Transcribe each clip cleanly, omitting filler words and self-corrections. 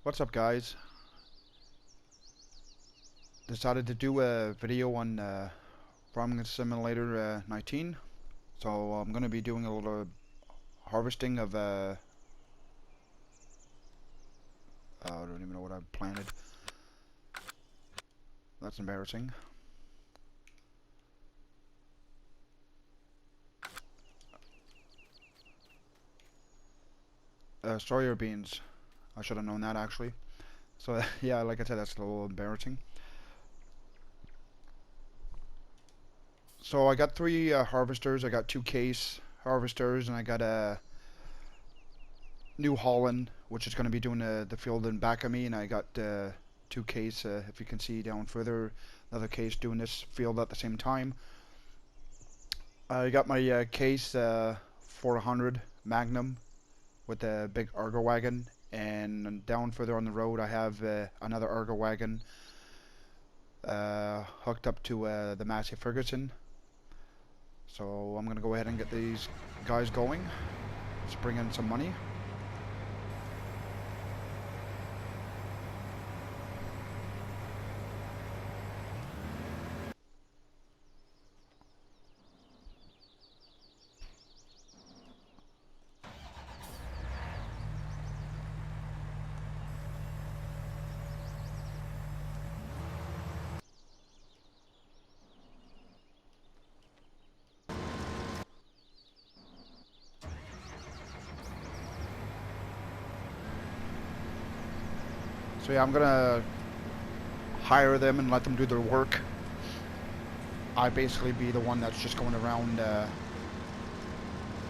What's up, guys? Decided to do a video on Farming Simulator 19. So I'm going to be doing a little harvesting of I don't even know what I planted. That's embarrassing. Soya beans. I should have known that, actually. So yeah, like I said, that's a little embarrassing. So I got three harvesters. I got two case harvesters, and I got a New Holland, which is going to be doing the field in back of me, and I got two case, if you can see down further, another case doing this field at the same time. I got my case 400 Magnum with a big Argo wagon, and down further on the road I have another Argo wagon hooked up to the Massey Ferguson. So I'm gonna go ahead and get these guys going. Let's bring in some money. So yeah, I'm gonna hire them and let them do their work. I basically be the one that's just going around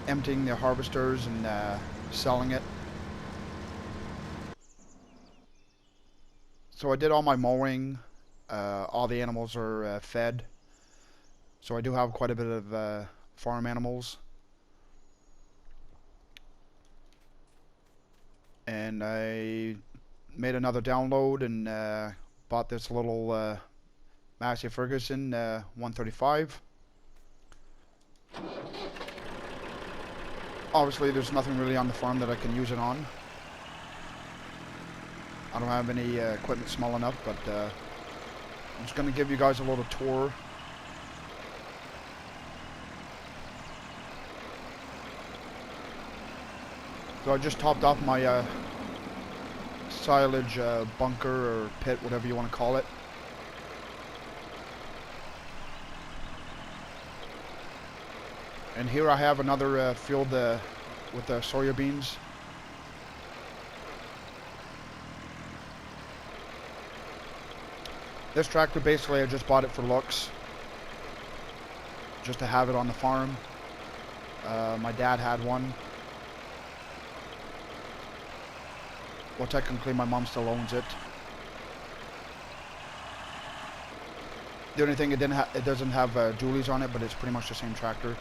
emptying the harvesters and selling it. So I did all my mowing. All the animals are fed. So I do have quite a bit of farm animals. And I made another download and bought this little Massey Ferguson 135. Obviously there's nothing really on the farm that I can use it on. I don't have any equipment small enough, but I'm just going to give you guys a little tour. So I just topped off my silage bunker or pit, whatever you want to call it. And here I have another field with soya beans. This tractor, basically I just bought it for looks, just to have it on the farm. My dad had one. Well, technically my mom still owns it. The only thing it doesn't have dualies on it, but it's pretty much the same tractor.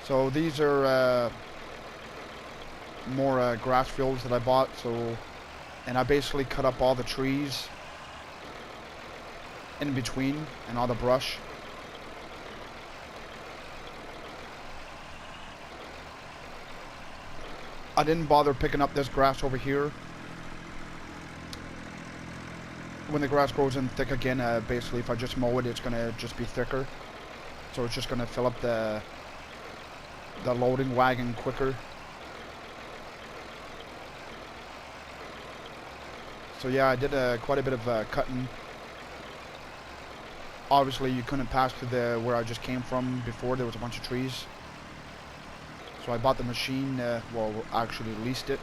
So these are more grass fields that I bought. And I basically cut up all the trees in between and all the brush. I didn't bother picking up this grass over here. When the grass grows in thick again, basically if I just mow it, it's gonna just be thicker. So it's just gonna fill up the loading wagon quicker. So yeah, I did quite a bit of cutting. Obviously you couldn't pass through where I just came from before. There was a bunch of trees. So I bought the machine, well, actually leased it.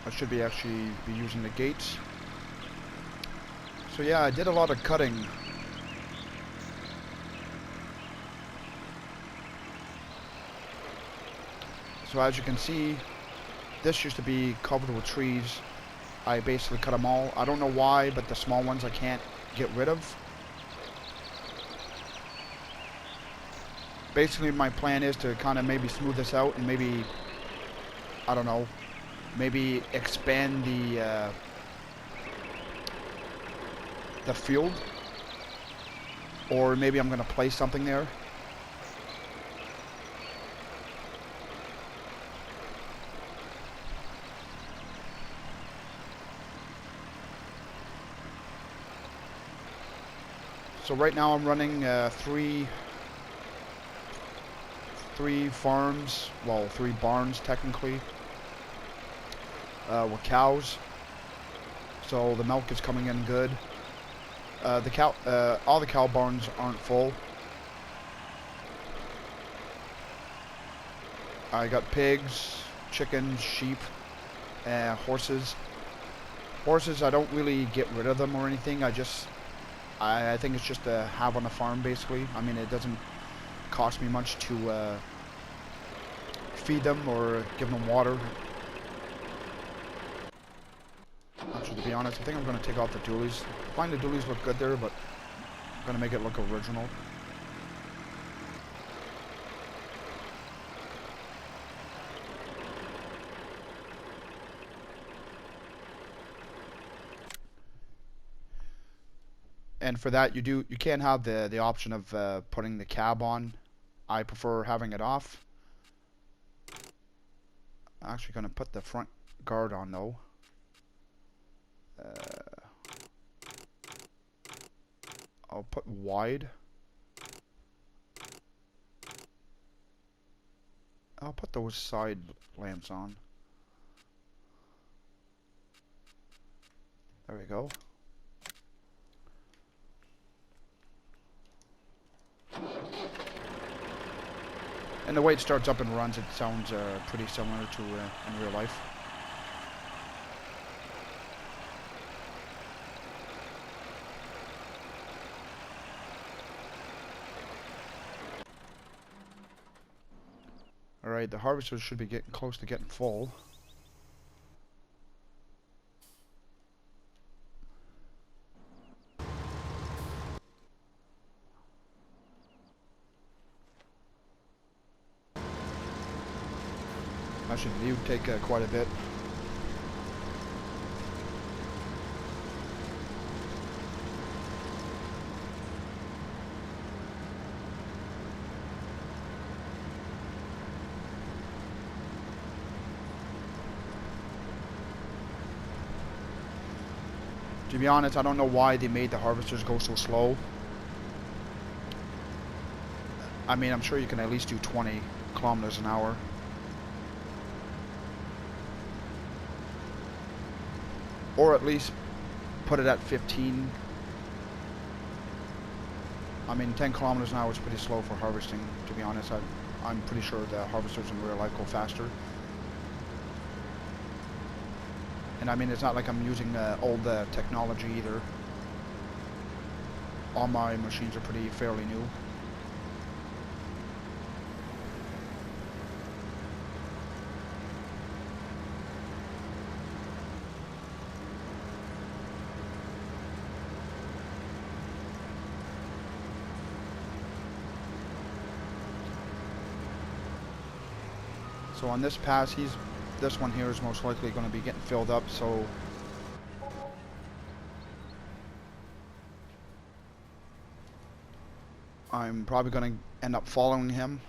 I should be actually using the gates. So yeah, I did a lot of cutting. So as you can see, this used to be covered with trees. I basically cut them all. I don't know why, but the small ones I can't get rid of. basically my plan is to kind of maybe smooth this out and maybe, I don't know, maybe expand the field, or maybe I'm gonna place something there. So right now I'm running three farms, well, 3 barns technically, with cows. So the milk is coming in good. All the cow barns aren't full. I got pigs, chickens, sheep, horses. Horses, I don't really get rid of them or anything. I think it's just to have on the farm, basically. I mean, it doesn't cost me much to feed them or give them water. Actually, to be honest, I think I'm going to take off the dualies. I find the dualies look good there, but I'm going to make it look original. And for that, you can have the option of putting the cab on. I prefer having it off. I'm actually going to put the front guard on though. I'll put wide. I'll put those side lamps on. There we go. And the way it starts up and runs, it sounds pretty similar to in real life. Alright, the harvesters should be getting close to getting full. Actually, you take quite a bit. To be honest, I don't know why they made the harvesters go so slow. I mean, I'm sure you can at least do 20 kilometers an hour. Or at least put it at 15. I mean, 10 kilometers an hour is pretty slow for harvesting, to be honest. I'm pretty sure the harvesters in real life go faster. And I mean, it's not like I'm using old technology either. All my machines are fairly new. So on this pass, this one here is most likely going to be getting filled up, so I'm probably going to end up following him.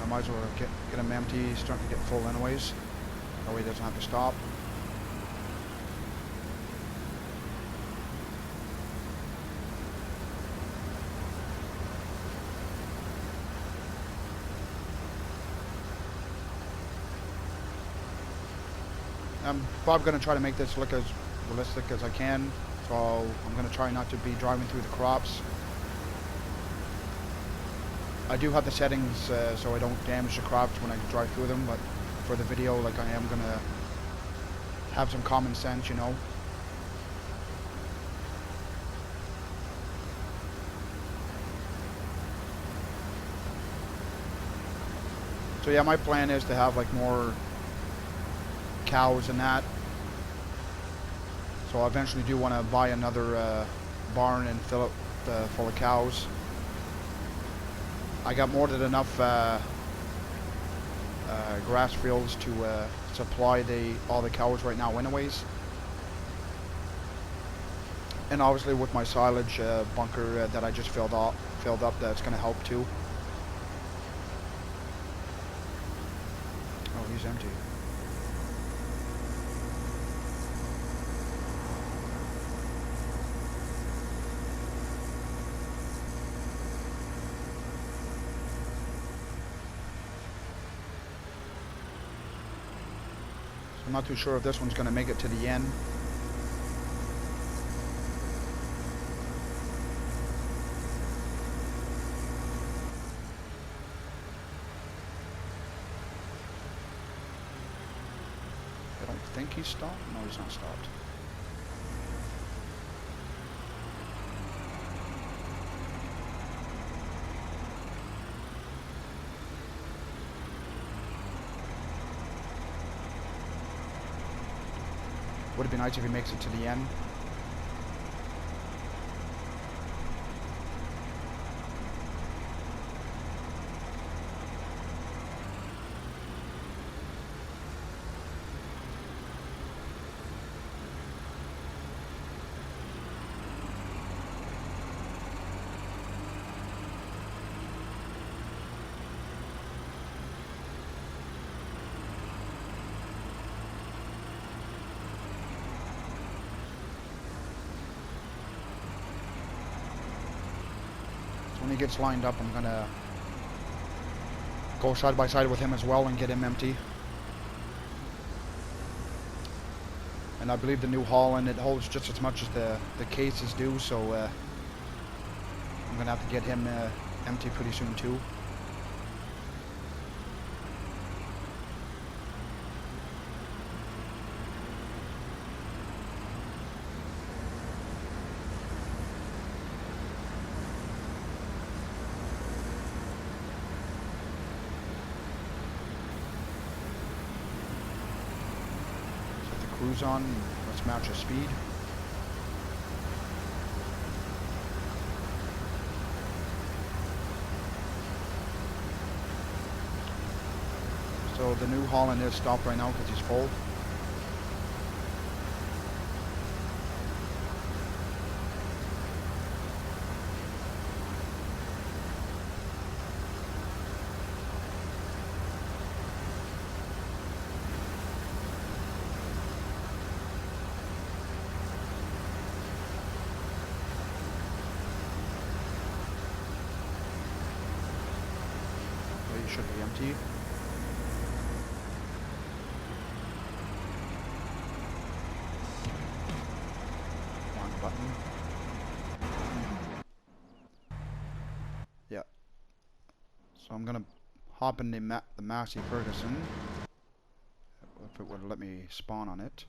Might as well get them empty, starting to get full anyways. That way he doesn't have to stop. I'm probably going to try to make this look as realistic as I can. So I'm going to try not to be driving through the crops. I do have the settings so I don't damage the crops when I drive through them, but for the video, like, I am going to have some common sense, you know. So yeah, my plan is to have like more cows and that. So I eventually do want to buy another barn and fill it full of cows. I got more than enough grass fields to supply all the cows right now anyways. And obviously with my silage bunker that I just filled up, that's going to help too. Oh, he's empty. I'm not too sure if this one's going to make it to the end. I don't think he's stopped. No, he's not stopped. Would have been nice if he makes it to the end. When he gets lined up, I'm gonna go side by side with him as well and get him empty. And I believe the New Holland, it holds just as much as the cases do, so I'm gonna have to get him empty pretty soon too. Cruise on, let's match our speed. So the New Holland is stopped right now because he's full. Should be empty. Wrong button. Yeah. So I'm gonna hop in the Massey Ferguson. If it would let me spawn on it.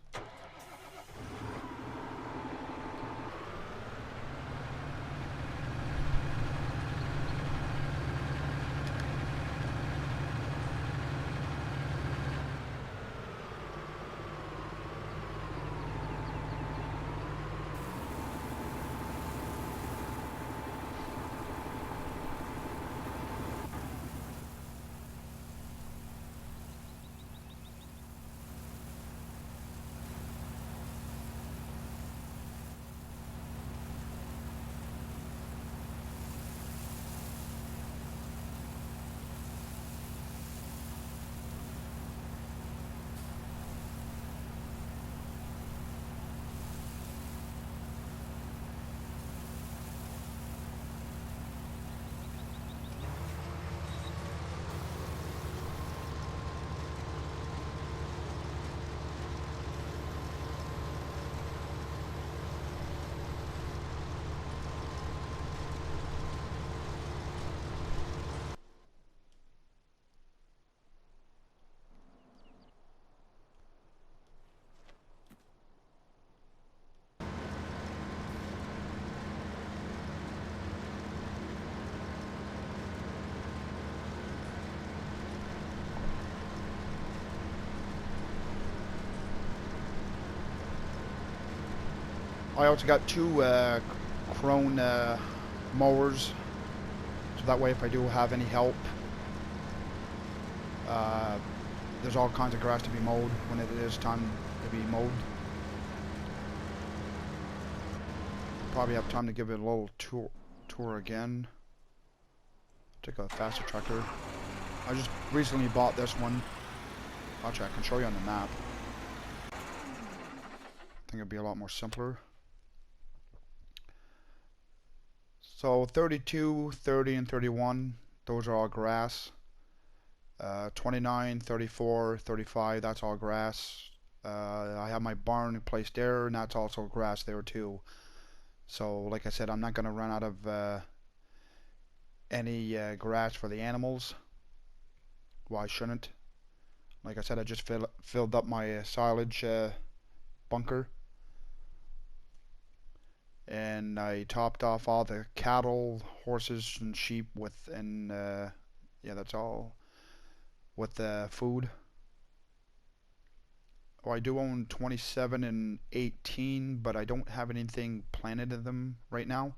I also got two Krone mowers, so that way if I do have any help, there's all kinds of grass to be mowed when it is time to be mowed. Probably have time to give it a little tour again. Take a faster tractor. I just recently bought this one. Actually, I can show you on the map. I think it'd be a lot more simpler. So 32, 30, and 31, those are all grass. 29, 34, 35, that's all grass. I have my barn placed there, and that's also grass there too. So, like I said, I'm not going to run out of any grass for the animals. Well, I shouldn't. Like I said, I just filled up my silage bunker. And I topped off all the cattle, horses, and sheep with, and yeah, that's all, with the food. Oh, I do own 27 and 18, but I don't have anything planted in them right now.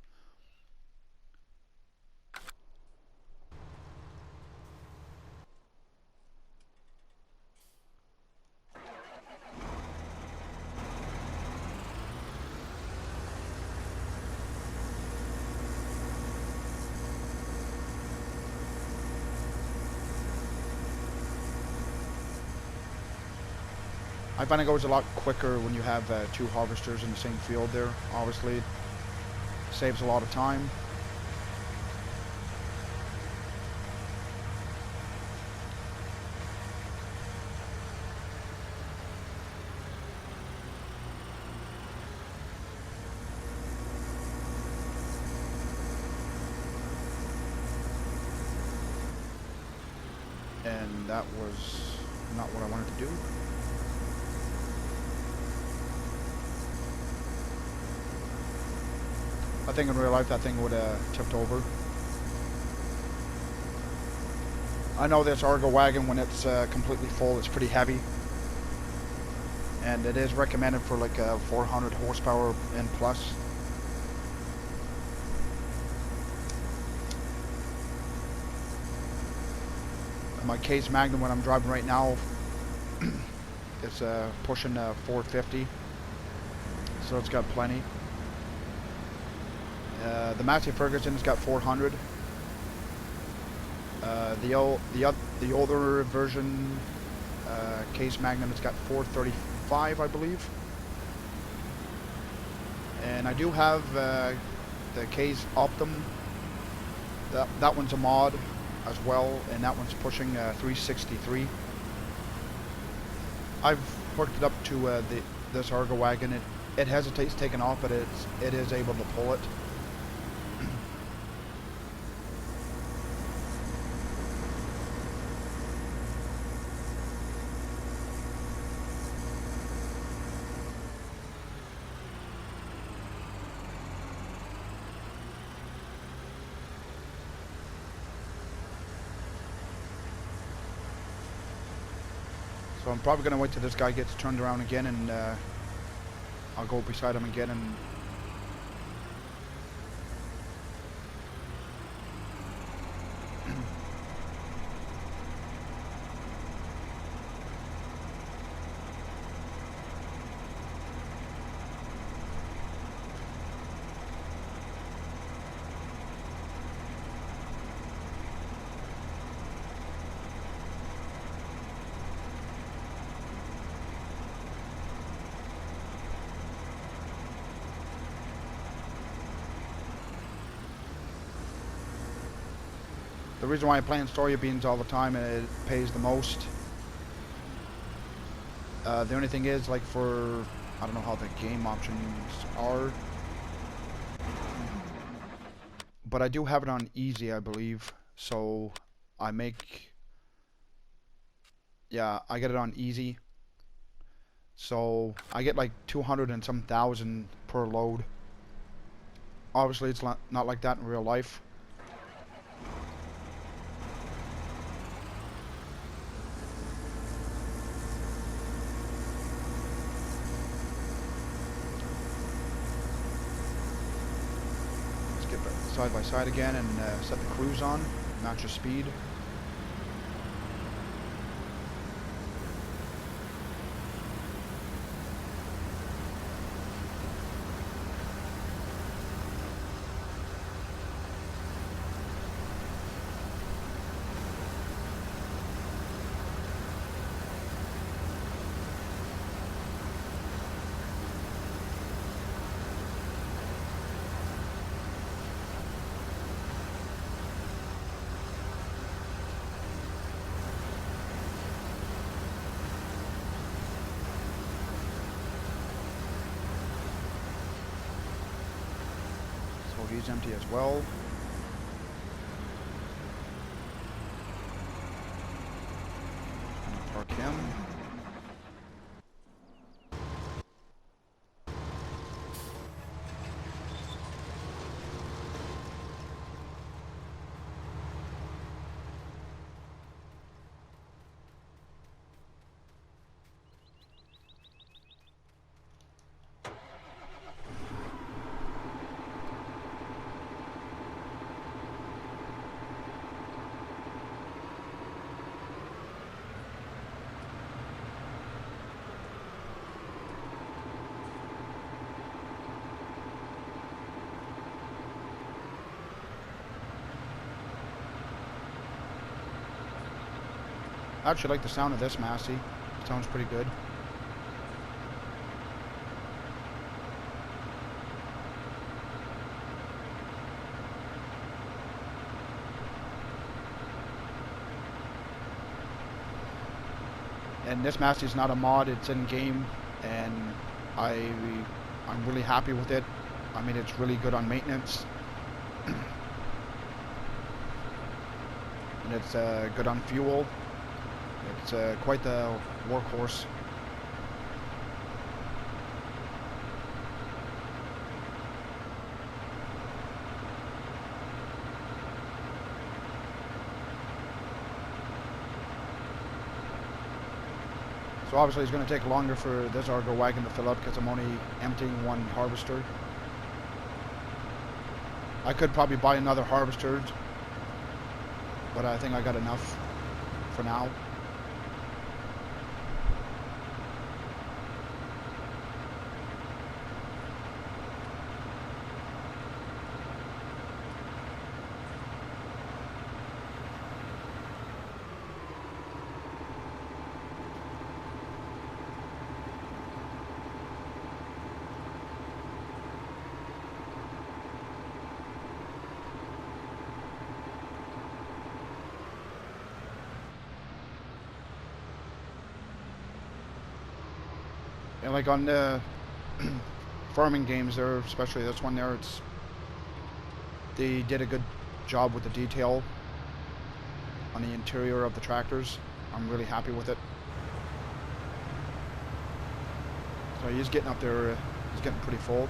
I find it goes a lot quicker when you have two harvesters in the same field there. Obviously, it saves a lot of time. And that was not what I wanted to do. I think in real life that thing would have tipped over. I know this Argo wagon, when it's completely full, it's pretty heavy. And it is recommended for like 400 horsepower and plus. My Case Magnum, when I'm driving right now, it's pushing 450. So it's got plenty. The Massey Ferguson's got 400. The older version, Case Magnum, has got 435, I believe. And I do have the Case Optum. That one's a mod as well, and that one's pushing 363. I've hooked it up to this Argo wagon. It hesitates taking off, but it is able to pull it. So I'm probably going to wait till this guy gets turned around again, and I'll go beside him again and... The reason why I plant soybeans all the time, and it pays the most. The only thing is, like, for, I don't know how the game options are, but I do have it on easy, I believe. So I make, yeah, I get it on easy. So I get like 200 and some thousand per load. Obviously, it's not like that in real life. side by side again and set the cruise on, match the speed. He's empty as well. I'm gonna park him. I actually like the sound of this Massey. It sounds pretty good. And this Massey is not a mod, it's in game, and I'm really happy with it. I mean, it's really good on maintenance. And it's good on fuel. It's quite the workhorse. So obviously it's going to take longer for this Argo wagon to fill up because I'm only emptying one harvester. I could probably buy another harvester, but I think I got enough for now. And like on the farming games there, especially this one there, they did a good job with the detail on the interior of the tractors. I'm really happy with it. So he's getting up there, he's getting pretty full.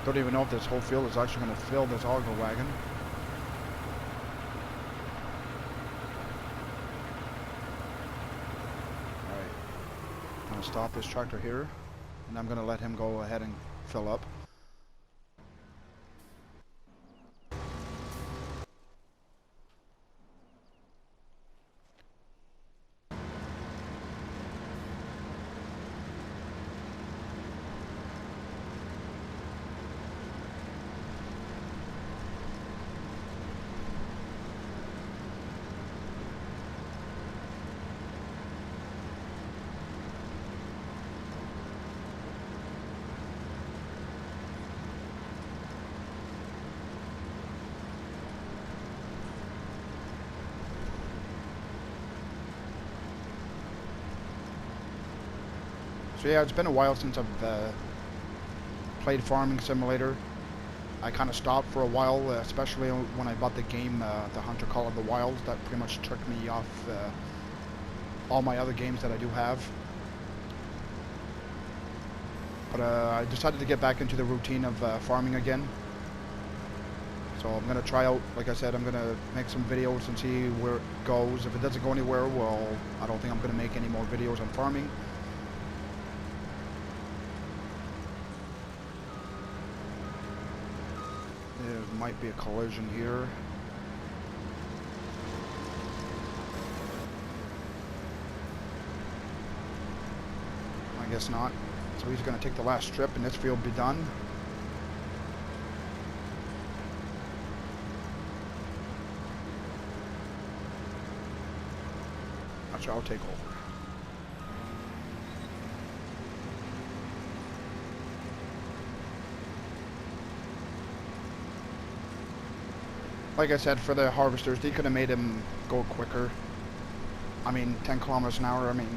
Don't even know if this whole field is actually going to fill this auger wagon. Alright. I'm going to stop this tractor here, and I'm going to let him go ahead and fill up. So yeah, it's been a while since I've played Farming Simulator. I kind of stopped for a while, especially when I bought the game, the Hunter Call of the Wilds. That pretty much took me off all my other games that I do have. But I decided to get back into the routine of farming again. So I'm going to try out, like I said, I'm going to make some videos and see where it goes. If it doesn't go anywhere, well, I don't think I'm going to make any more videos on farming. There might be a collision here. I guess not. So he's going to take the last strip and this field be done. Actually, I'll take over. Like I said, for the harvesters, they could have made him go quicker. I mean, 10 kilometers an hour, I mean,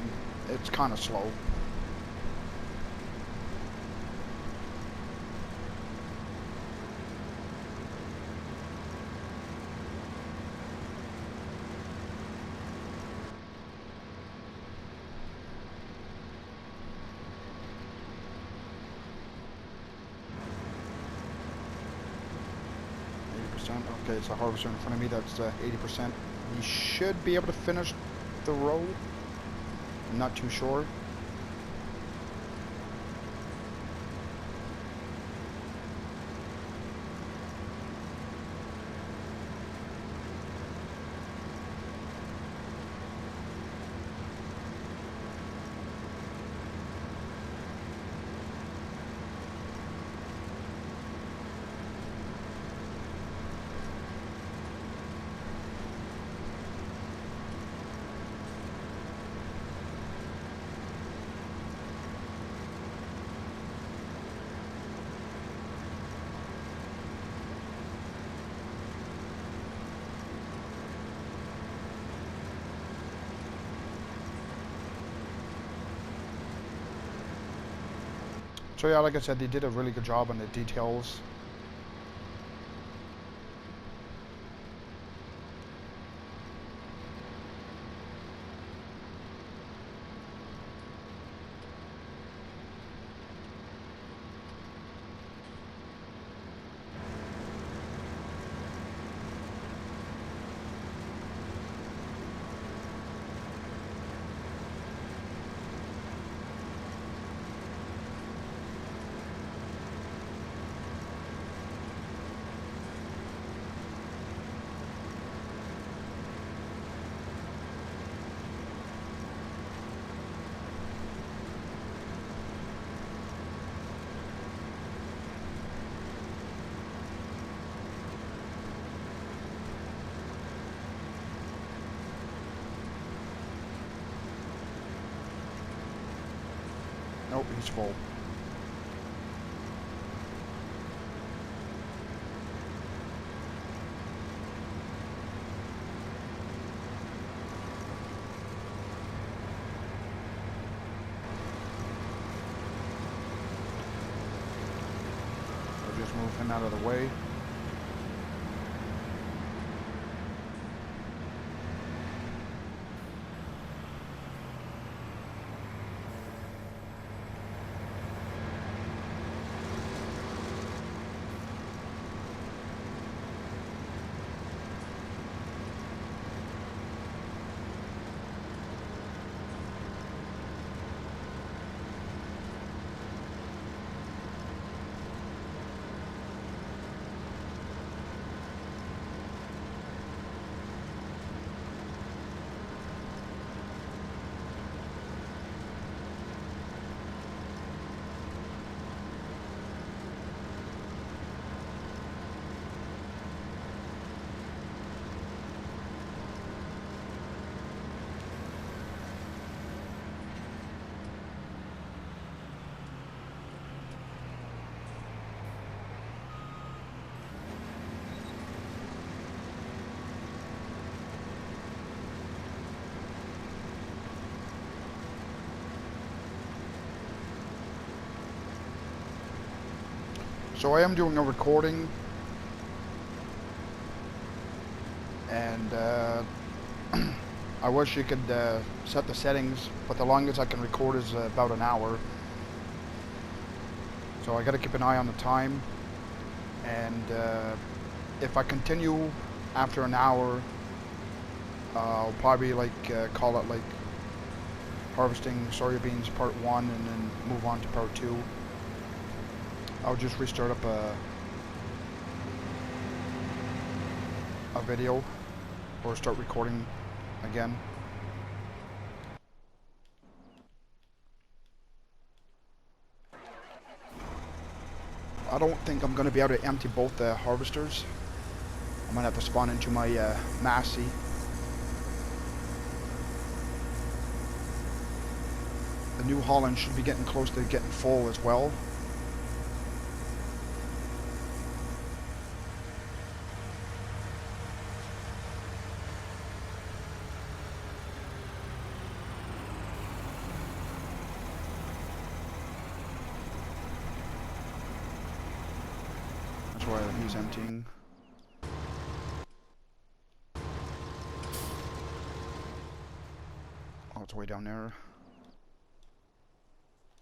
it's kind of slow. Okay, it's a harvester in front of me, that's 80%. He should be able to finish the row. I'm not too sure. So yeah, like I said, they did a really good job on the details. Nope, he's full. I'll just move him out of the way. So I am doing a recording, and I wish you could set the settings, but the longest I can record is about an hour. So I gotta keep an eye on the time, and if I continue after an hour, I'll probably call it like harvesting soybeans part 1 and then move on to part 2. I'll just restart up a video or start recording again. I don't think I'm going to be able to empty both the harvesters. I'm going to have to spawn into my Massey. The New Holland should be getting close to getting full as well. That's why he's emptying. Oh, it's way down there.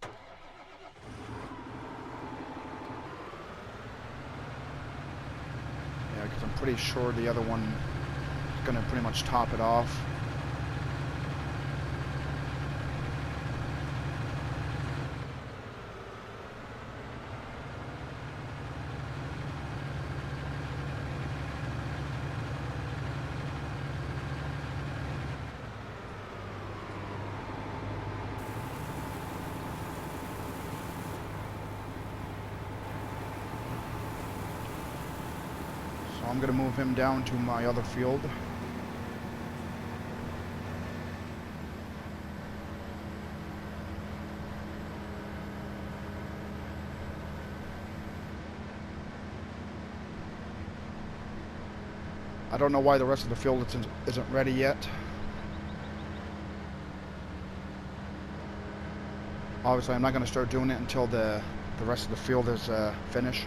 Yeah, because I'm pretty sure the other one is going to pretty much top it off. I'm going to move him down to my other field. I don't know why the rest of the field isn't ready yet. Obviously, I'm not going to start doing it until the rest of the field is finished.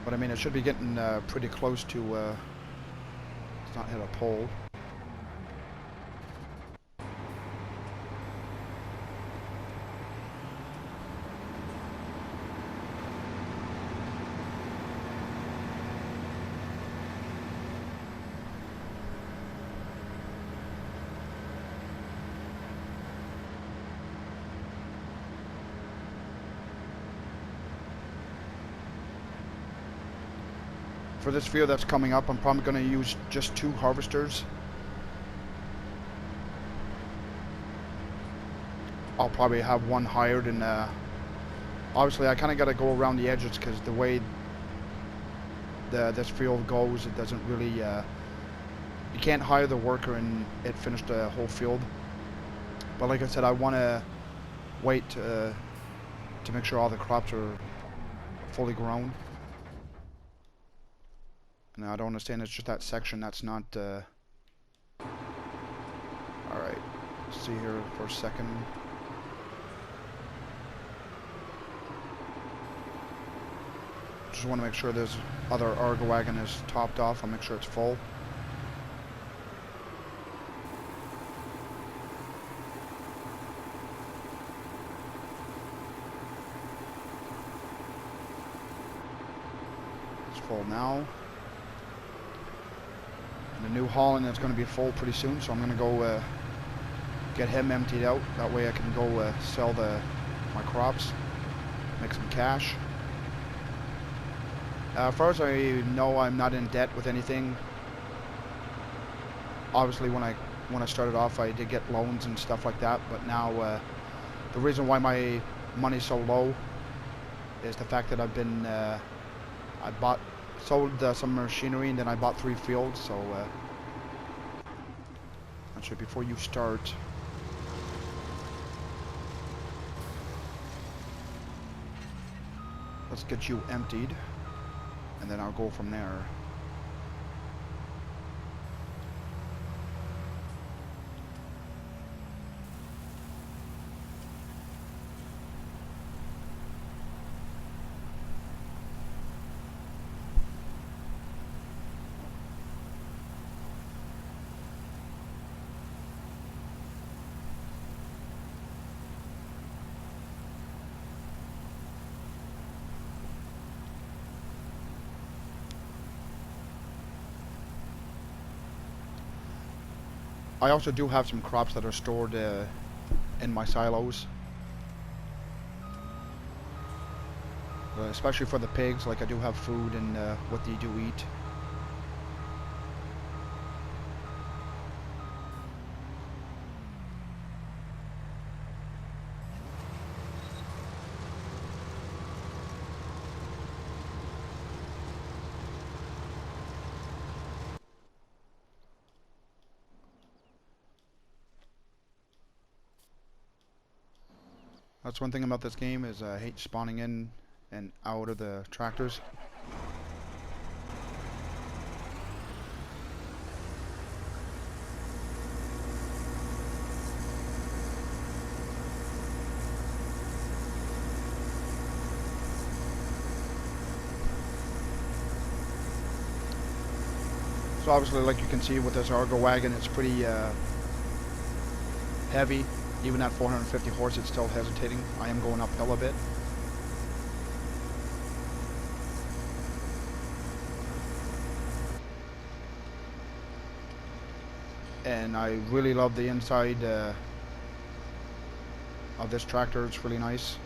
But I mean, it should be getting pretty close to, it's not hit a pole. For this field that's coming up, I'm probably going to use just 2 harvesters. I'll probably have one hired, and obviously I kind of got to go around the edges because the way this field goes, it doesn't really, you can't hire the worker and it finished the whole field. But like I said, I want to wait to make sure all the crops are fully grown. No, I don't understand. It's just that section that's not. Alright. See here for a second. Just want to make sure this other Argo wagon is topped off. I'll make sure it's full. It's full now. The New Holland is going to be full pretty soon, so I'm going to go get him emptied out. That way I can go sell my crops, make some cash. As far as I know, I'm not in debt with anything. Obviously, when I started off, I did get loans and stuff like that, but now the reason why my money's so low is the fact that I've been sold some machinery, and then I bought 3 fields. So actually, before you start, let's get you emptied. and then I'll go from there. I also do have some crops that are stored in my silos. Especially for the pigs, like I do have food and what they do eat. That's one thing about this game is I hate spawning in and out of the tractors. So obviously, like you can see with this Argo wagon, it's pretty heavy. Even at 450 horse, it's still hesitating. I am going uphill a bit. And I really love the inside of this tractor. It's really nice.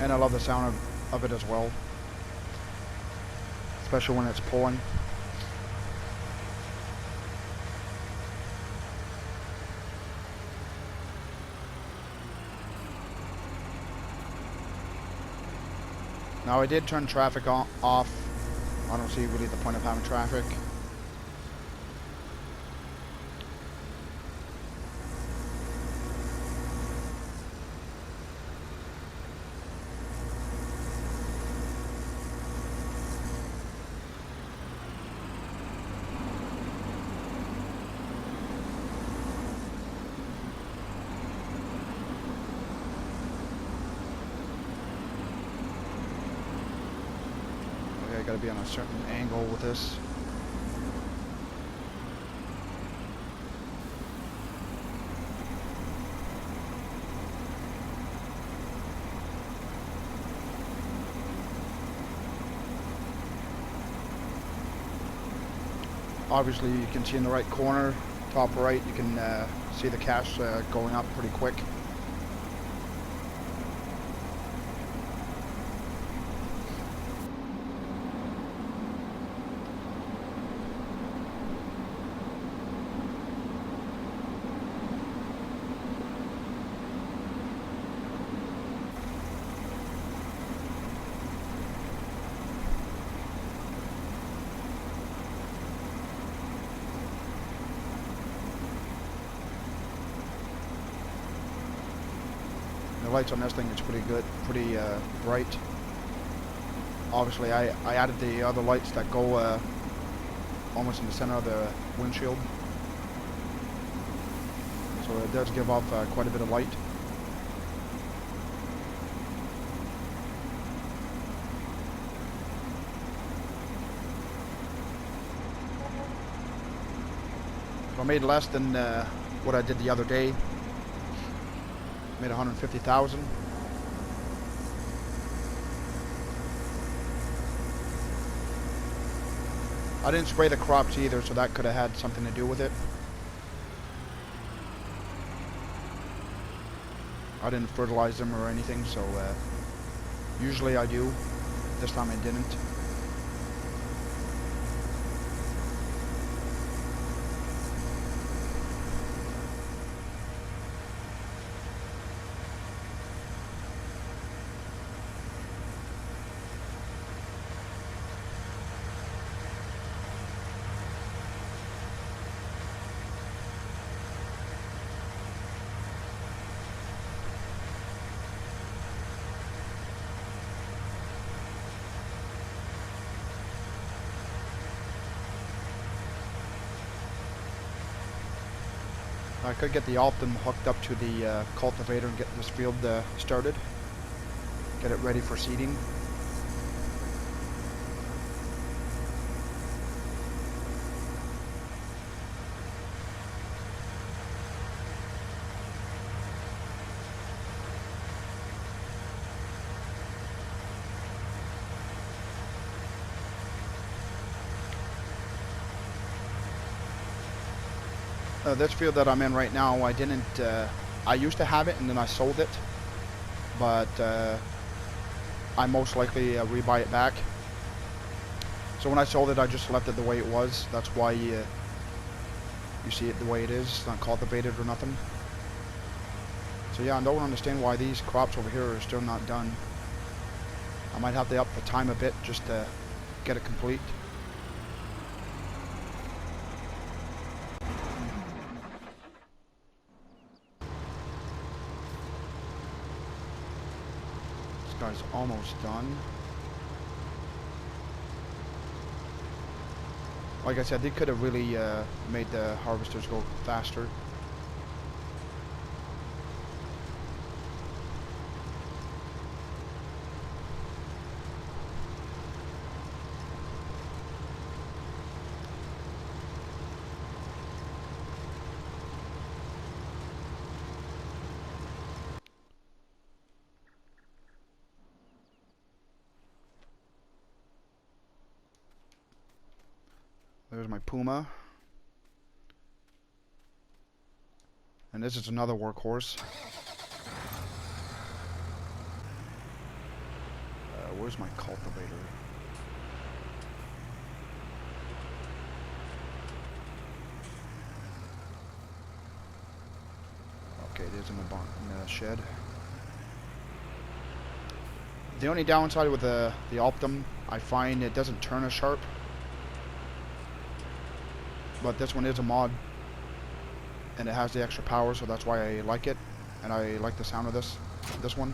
And I love the sound of it as well, especially when it's pulling. Now I did turn traffic off. I don't see really the point of having traffic. Got to be on a certain angle with this. Obviously you can see in the right corner, top right, you can see the cash going up pretty quick. The lights on this thing is pretty good, pretty bright. Obviously I added the other lights that go almost in the center of the windshield. So it does give off quite a bit of light. So I made less than what I did the other day. Made 150,000. I didn't spray the crops either, so that could have had something to do with it. I didn't fertilize them or anything, so usually I do. This time I didn't. I could get the Optum hooked up to the cultivator and get this field started. Get it ready for seeding. This field that I'm in right now, I didn't, I used to have it and then I sold it, but I most likely rebuy it back. So when I sold it, I just left it the way it was. That's why you see it the way it is. It's not cultivated or nothing. So yeah, I don't understand why these crops over here are still not done. I might have to up the time a bit just to get it complete. Guy's almost done. Like I said, they could have really made the harvesters go faster. There's my Puma. And this is another workhorse. Where's my cultivator? Okay, it is in the shed. The only downside with the Optum, I find it doesn't turn as sharp. But this one is a mod, and it has the extra power, so that's why I like it, and I like the sound of this one.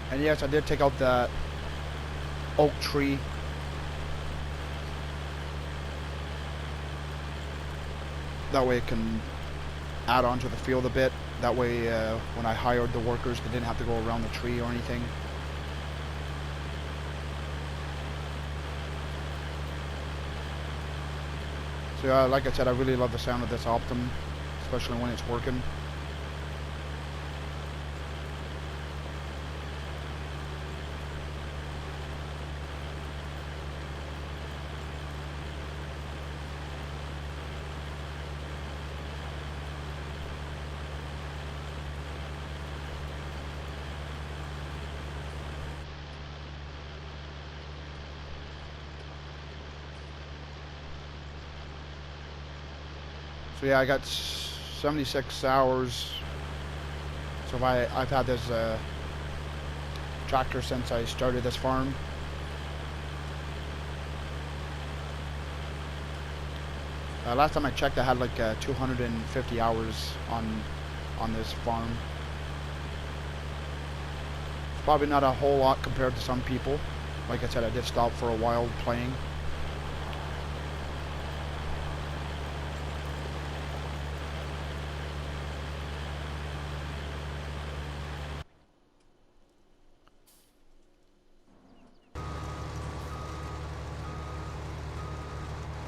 And yes, I did take out that oak tree. That way it can add on to the field a bit. That way when I hired the workers, they didn't have to go around the tree or anything. So like I said, I really love the sound of this Optum, especially when it's working. So yeah, I got 76 hours. So I've had this tractor since I started this farm. Last time I checked, I had like 250 hours on this farm. Probably not a whole lot compared to some people. Like I said, I did stop for a while playing.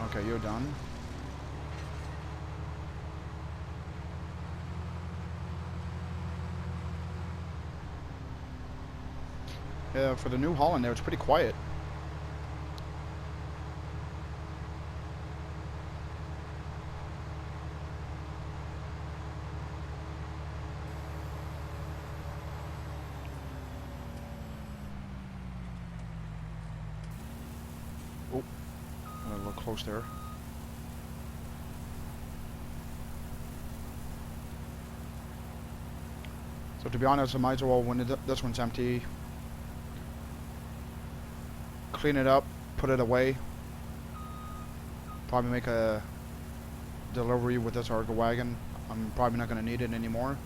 Okay, you're done. Yeah, for the New Holland there, it's pretty quiet. Oh, a little close there. So to be honest, I might as well, when this one's empty, clean it up, put it away. Probably make a delivery with this Argo wagon. I'm probably not going to need it anymore.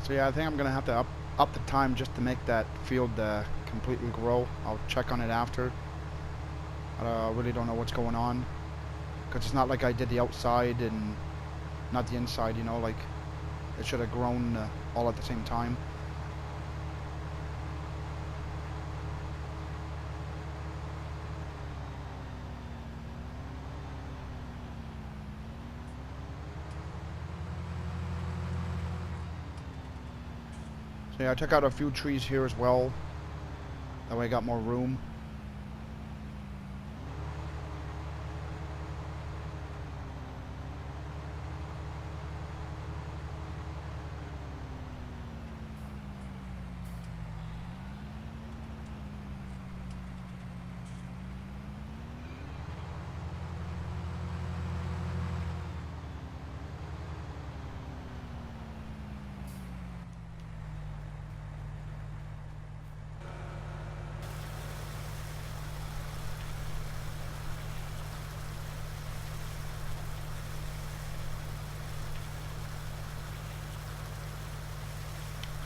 So yeah, I think I'm gonna have to up the time just to make that field completely grow. I'll check on it after. I really don't know what's going on, because it's not like I did the outside and not the inside, you know, like it should have grown all at the same time. So yeah, I took out a few trees here as well. That way I got more room.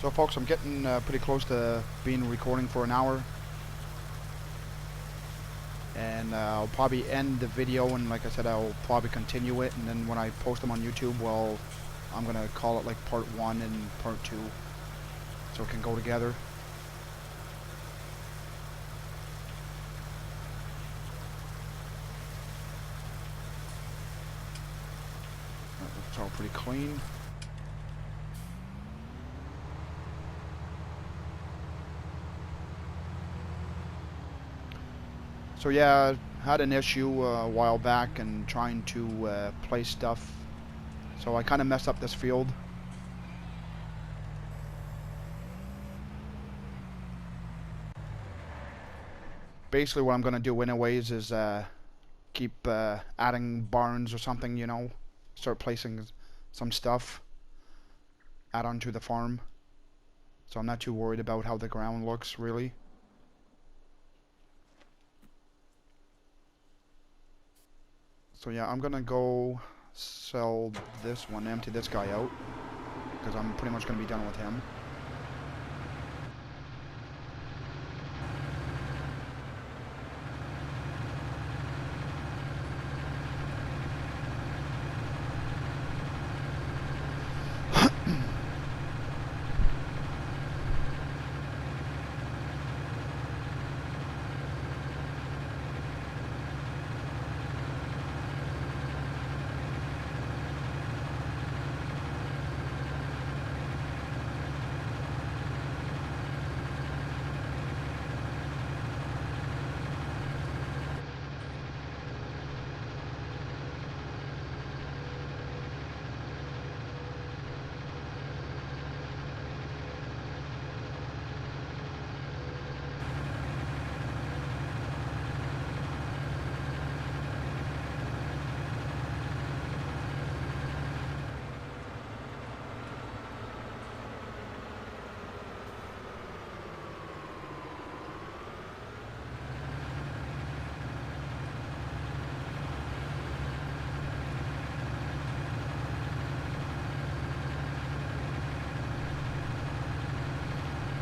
So folks, I'm getting pretty close to being recording for an hour. And I'll probably end the video, and like I said, I'll probably continue it, and then when I post them on YouTube, well, I'm gonna call it like part 1 and part 2, so it can go together. It's all pretty clean. So yeah, I had an issue a while back and trying to place stuff. So I kind of messed up this field. Basically what I'm going to do anyways is keep adding barns or something, you know. Start placing some stuff. Add onto the farm. So I'm not too worried about how the ground looks, really. So yeah, I'm gonna go sell this one, empty this guy out, because I'm pretty much gonna be done with him.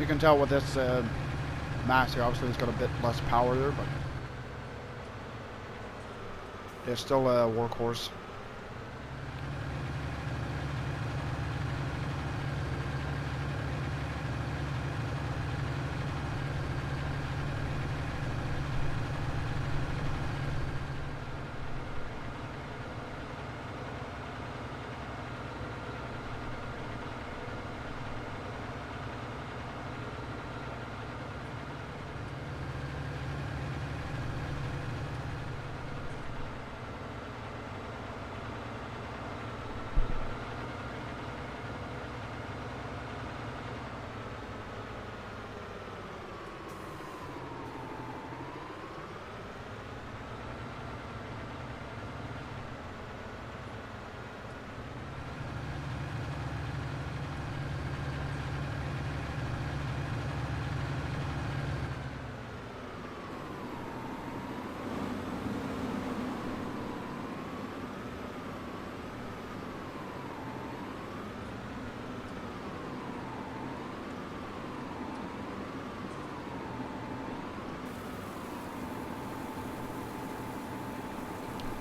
can tell with this Max here, obviously it's got a bit less power there, but it's still a workhorse.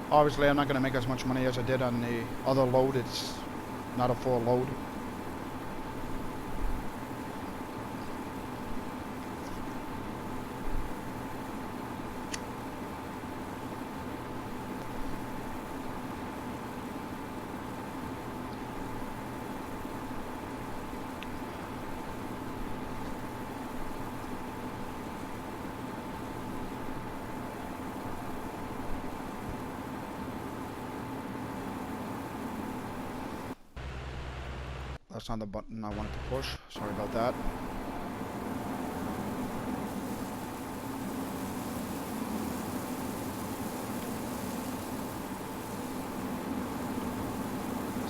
Obviously, I'm not going to make as much money as I did on the other load. It's not a full load. That's not the button I wanted to push. Sorry about that.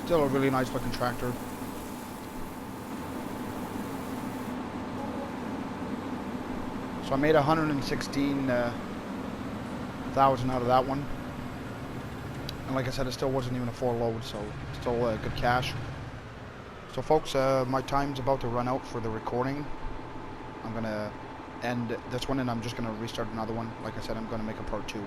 Still a really nice looking tractor. So I made 116,000 out of that one. And like I said, it still wasn't even a full load, so still good cash. So folks, my time's about to run out for the recording. I'm going to end this one and I'm just going to restart another one. Like I said, I'm going to make a part 2.